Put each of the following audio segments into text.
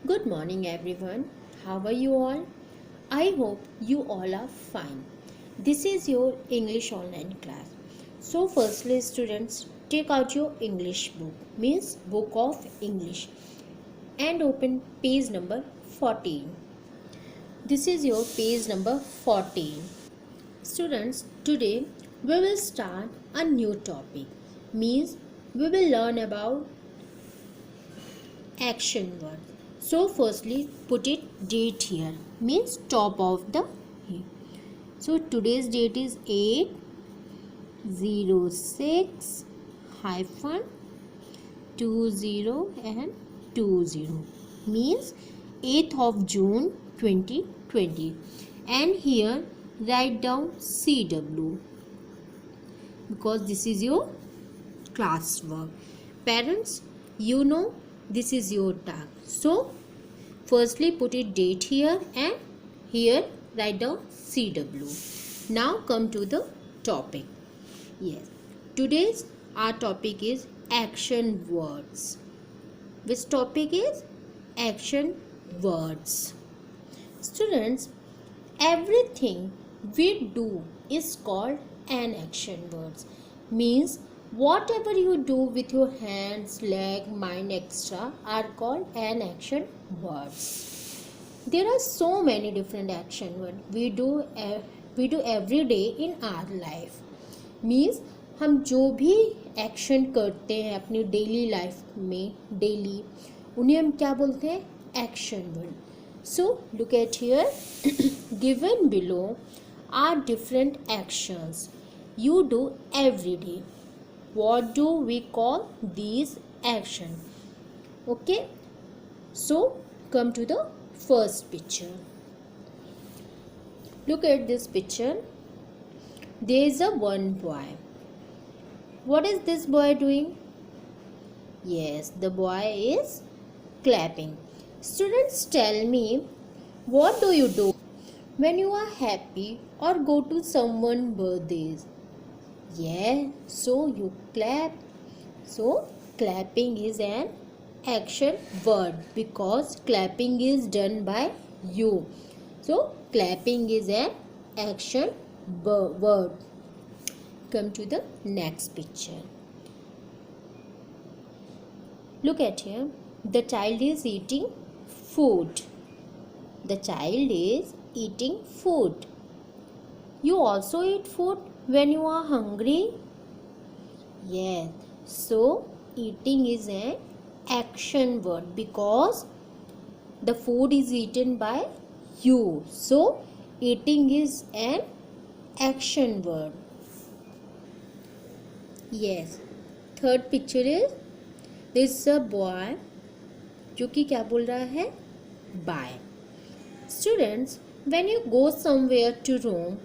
Good morning, everyone. How are you all? I hope you all are fine. This is your English online class. So, firstly, students, take out your English book, means Book of English, and open page number 14. This is your page number 14. Students, today we will start a new topic, means we will learn about action word. So firstly put it date here, means top of the here. So today's date is 8/06 hyphen 20 and 20, means 8th of June 2020, and here write down CW because this is your classwork. Parents, you know this is your task. So firstly put it date here and here write down CW. Now come to the topic. Yes, today's our topic is action words. Which topic is action words? Students, everything we do is called an action words, means whatever you do with your hands, leg, mind, etc. are called an action words. There are so many different action words we do every day in our life. Means हम जो भी action करते हैं अपनी daily life में daily, उन्हें हम क्या बोलते हैं? Action word. So look at here. Given below are different actions you do every day. What do we call these actions? Okay, so come to the first picture. Look at this picture. There is a one boy. What is this boy doing? Yes, the boy is clapping. Students, tell me, what do you do when you are happy or go to someone's birthdays? Yeah, so you clap. So clapping is an action word because clapping is done by you. So clapping is an action word. Come to the next picture. Look at here. The child is eating food. The child is eating food. You also eat food when you are hungry? Yes. So eating is an action word because the food is eaten by you. So eating is an action word. Yes. Third picture is this a boy जो कि क्या बोल रहा है? Bye. Students, when you go somewhere to roam,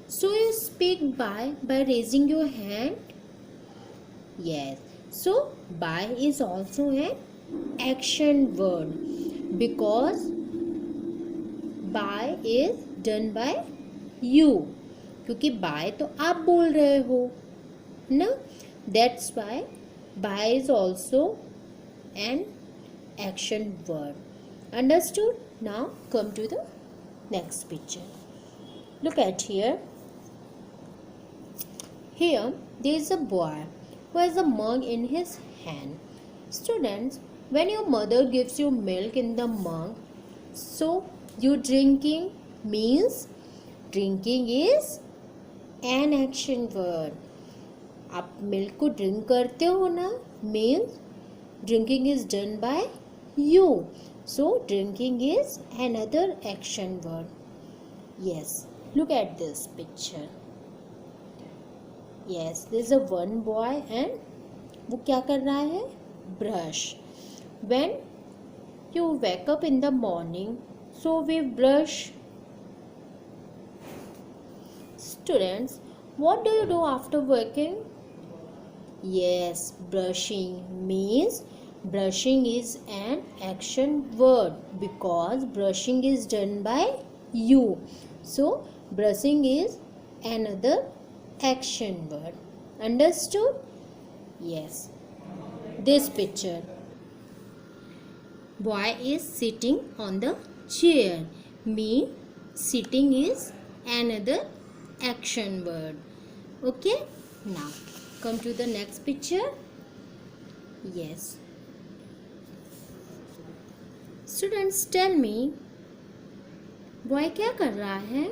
so you speak bye by raising your hand? Yes. So bye is also an action word because bye is done by you. क्योंकि bye तो आप बोल रहे हो ना? That's why bye is also an action word. Understood? Now come to the next picture. Look at here. Here there is a boy who has a mug in his hand. Students, when your mother gives you milk in the mug, so you drinking, means drinking is an action word. आप milk को drink करते हो ना, means drinking is done by you. So drinking is another action word. Yes, look at this picture. Yes, there is a one boy and वो क्या कर रहा है? Brush. When you wake up in the morning, so we brush. Students, what do you do after waking? Yes, brushing, means brushing is an action word because brushing is done by you. So brushing is another action word. Understood? Yes. This picture. Boy is sitting on the chair. Me, sitting is another action word. Okay, now come to the next picture. Yes, students, tell me, boy क्या कर रहा है?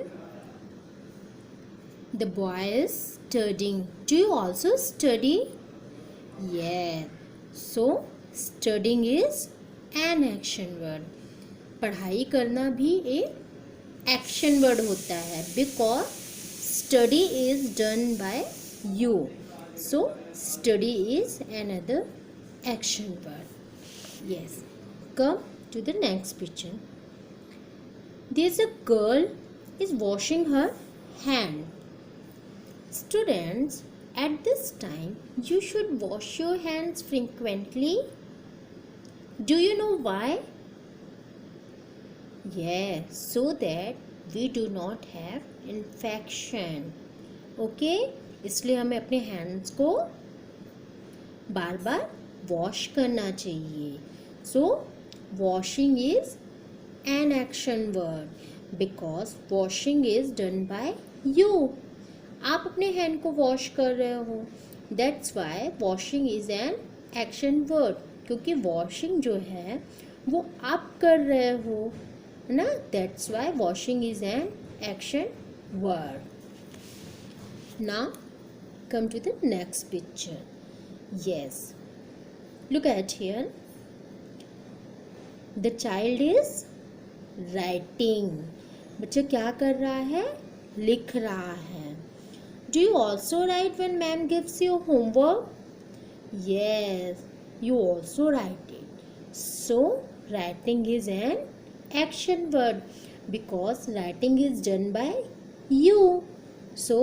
The boy is studying. Do you also study? Yeah. So studying is an action word. पढ़ाई करना भी एक action word होता है, because study is done by you. So study is another action word. Yes. Come to the next picture. There's a girl is washing her hand. Students, at this time you should wash your hands frequently. Do you know why? Yes, so that we do not have infection. Okay, इसलिए हमें अपने hands को बार बार wash करना चाहिए. So washing is an action word because washing is done by you. आप अपने hand को wash कर रहे हो, that's why washing is an action word. क्योंकि वॉशिंग जो है वो आप कर रहे हो, है ना, that's why washing is an action word. Now come to the next picture. Yes, look at here. The child is writing. बच्चा क्या कर रहा है? लिख रहा है. Do you also right when ma'am gives you homework? Yes, you also right it. So writing is an action word because writing is done by you. So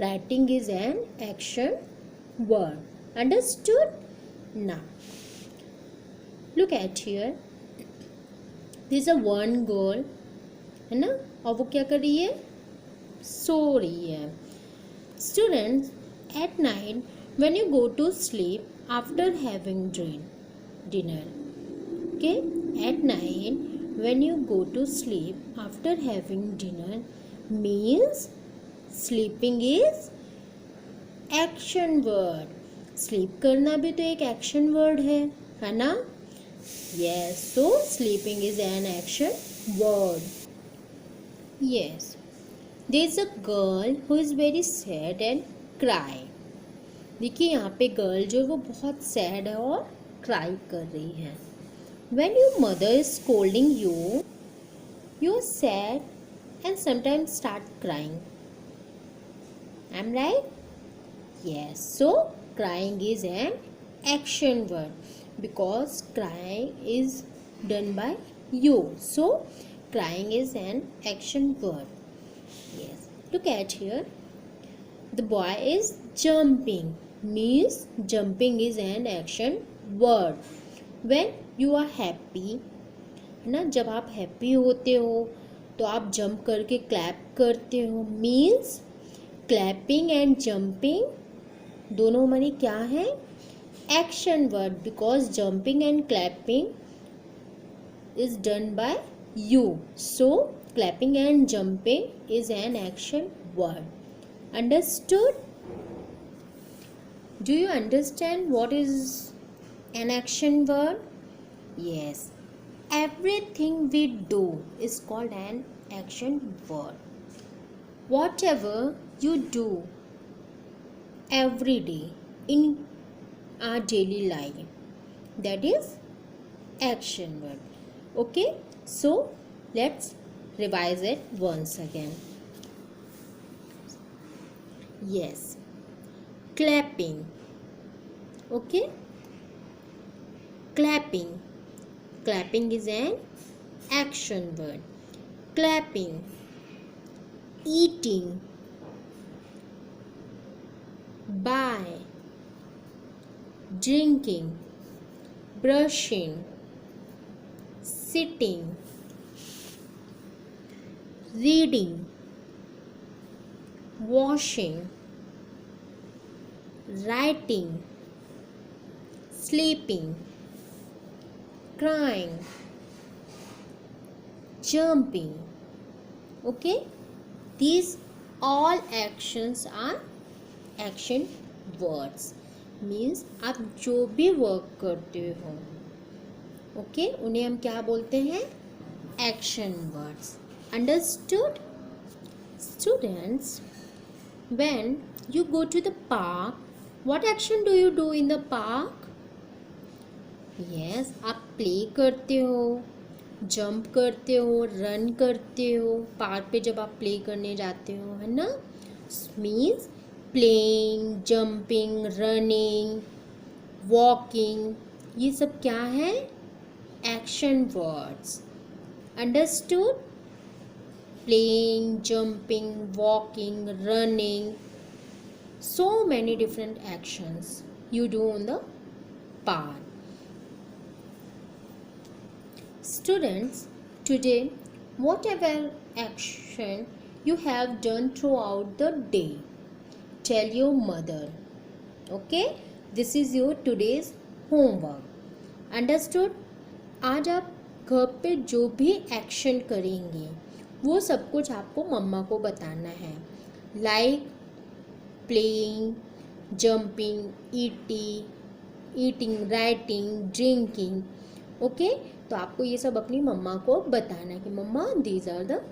writing is an action word. Understood? Now look at here. This a one girl, है ना, और वो क्या कर रही है? सो रही है. Students, at night when you go to sleep after having dinner, okay, at night when you go to sleep after having dinner means sleeping is action word. Sleep करना भी तो एक एक्शन वर्ड है ना? Yes, so sleeping is an action word. Yes, there is a girl who is very sad and cry. देखिए यहाँ पे girl जो है वो बहुत सैड है और क्राई कर रही है. When your mother is scolding you, you are sad and sometimes start crying. Am I right? Yes, so crying is an action word because crying is done by you. So crying is an action word. Yes, look at here. The boy is jumping means jumping is an action word. When you are happy, है ना, जब आप happy होते हो तो आप jump करके clap करते हो. मीन्स क्लैपिंग एंड जंपिंग दोनों माने क्या है? Action word because jumping and clapping is done by you. So clapping and jumping is an action word. Understood? Do you understand what is an action word? Yes. Everything we do is called an action word. Whatever you do every day in our daily life, that is action word. Okay, so let's revise it once again. Yes, clapping. Okay, clapping is an action word. Clapping. Eating. Buy. Drinking, brushing, sitting, reading, washing, writing, sleeping, crying, jumping. Okay, these all actions are action words. Means आप जो भी work करते हो, okay, उन्हें हम क्या बोलते हैं? Action words. Understood? Students, when you go to the park, what action do you do in the park? Yes, आप प्ले करते हो, जंप करते हो, रन करते हो. पार्क पे जब आप प्ले करने जाते हो, है ना? Means playing, jumping, running, walking, ये सब क्या है? Action words. Understood? Playing, jumping, walking, running, so many different actions you do on the park. Students, today whatever action you have done throughout the day, tell your mother. Okay, this is your today's homework. Understood? आज आप घर पे जो भी action करेंगे वो सब कुछ आपको मम्मा को बताना है. Like playing, jumping, eating, writing, drinking. Okay, तो आपको ये सब अपनी मम्मा को बताना है कि मम्मा these are the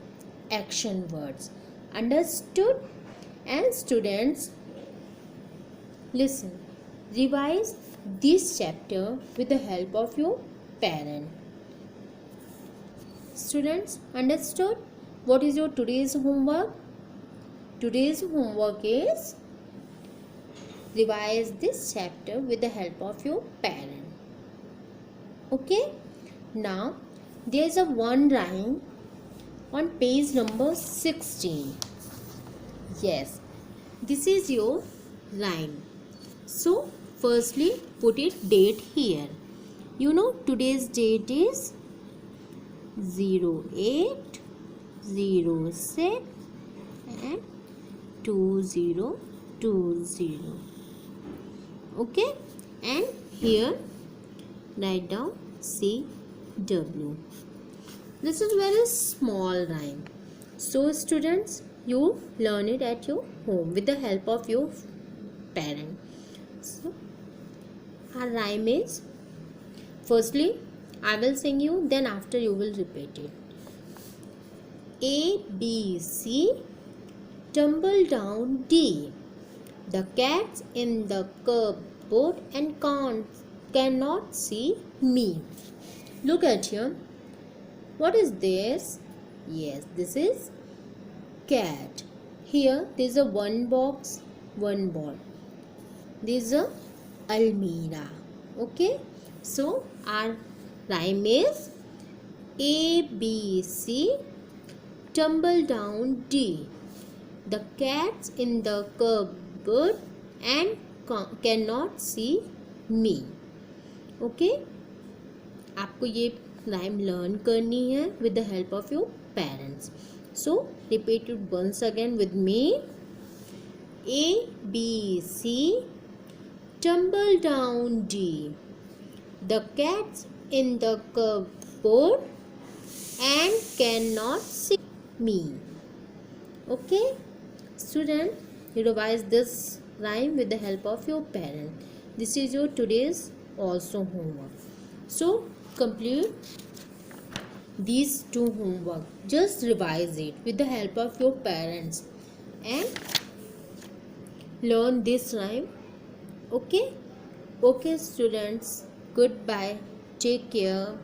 action words. Understood? And students, listen, revise this chapter with the help of your parent. Students, understood? What is your today's homework? Today's homework is revise this chapter with the help of your parent. Okay? Now, there is a one rhyme on page number 16. Yes, this is your rhyme. So, firstly, put it date here. You know today's date is 08/06 and 2020. Okay, and here write down CW. This is very small rhyme. So students, you learn it at your home with the help of your parent. So our rhyme is, firstly I will sing you, then after you will repeat it. A, B, C, tumble down D. The cat's in the cupboard and cannot see me. Look at here. What is this? Yes, this is cat. Here there is a one box, one ball. This is a almirah. Okay. So our rhyme is A, B, C, tumble down D. The cat's in the cupboard and cannot see me. Okay? आपको ये rhyme learn करनी है with the help of your parents. So repeat it once again with me. A, B, C, tumble down D. The cat's in the cupboard and cannot see me. Okay? Student, you revise this rhyme with the help of your parent. This is your today's also homework. So, complete these two homework. Just revise it with the help of your parents and learn this rhyme. Okay? Okay, students. Goodbye. Take care.